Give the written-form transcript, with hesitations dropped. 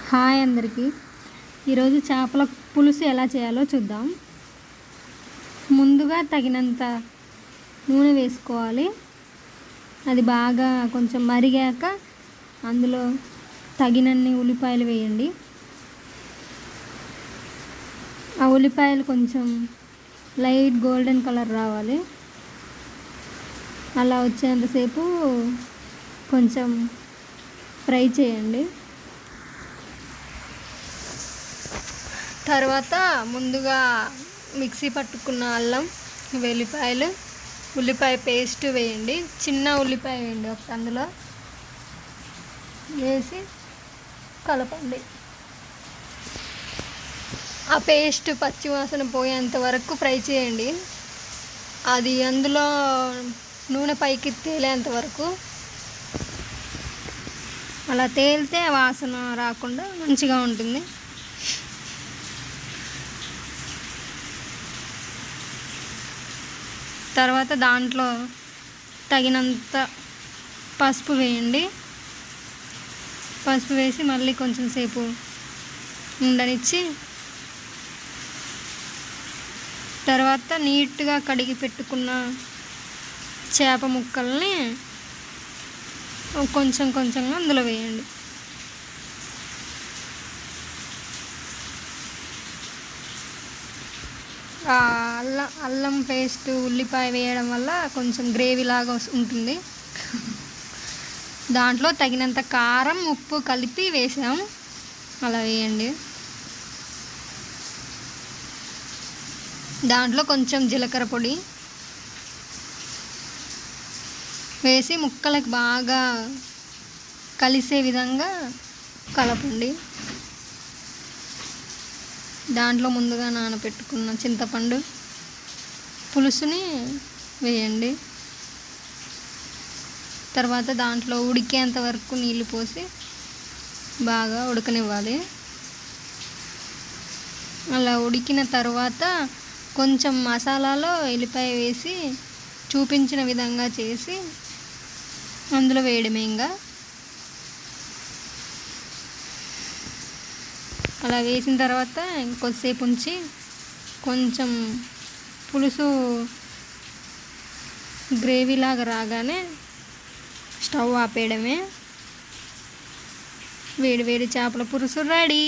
Hi అందరికీ. ఈరోజు చేపల పులుసు ఎలా చేయాలో చూద్దాం. ముందుగా తగినంత నూనె వేసుకోవాలి. అది బాగా కొంచెం మరిగాక అందులో తగినన్ని ఉల్లిపాయలు వేయండి. ఆ ఉల్లిపాయలు కొంచెం లైట్ గోల్డెన్ కలర్ రావాలి. అలా వచ్చేంతసేపు కొంచెం ఫ్రై చేయండి. తర్వాత ముందుగా మిక్సీ పట్టుకున్న అల్లం, వెల్లిపాయలు, ఉల్లిపాయ పేస్ట్ వేయండి. చిన్న ఉల్లిపాయ వేయండి. ఒక అందులో వేసి కలపండి. ఆ పేస్ట్ పచ్చివాసన పోయేంత వరకు ఫ్రై చేయండి. అది అందులో నూనె పైకి తేలేంత వరకు. అలా తేలితే వాసన రాకుండా మంచిగా ఉంటుంది. తర్వాత దాంట్లో తగినంత పసుపు వేయండి. పసుపు వేసి మళ్ళీ కొంచెం సేపు ఉండనిచ్చి తర్వాత నీట్గా కడిగి పెట్టుకున్న చేప ముక్కల్ని కొంచెం కొంచెంగా అందులో వేయండి. అల్లం పేస్ట్, ఉల్లిపాయ వేయడం వల్ల కొంచెం గ్రేవీ లాగా ఉంటుంది. దాంట్లో తగినంత కారం, ఉప్పు కలిపి వేసాం. అలా వేయండి. దాంట్లో కొంచెం జీలకర్ర పొడి వేసి ముక్కలకు బాగా కలిసే విధంగా కలపండి. దాంట్లో ముందుగా నానబెట్టుకున్న చింతపండు పులుసుని వేయండి. తర్వాత దాంట్లో ఉడికేంత వరకు నీళ్ళు పోసి బాగా ఉడకనివ్వాలి. అలా ఉడికిన తర్వాత కొంచెం మసాలాలో ఎల్లిపాయ వేసి చూపించిన విధంగా చేసి అందులో వేయడమే. ఇంకా అలా వేసిన తర్వాత ఇంకొద్దిసేపు ఉంచి కొంచెం పులుసు గ్రేవీలాగా రాగానే స్టవ్ ఆపేయడమే. వేడి వేడి చేపల పులుసు రెడీ.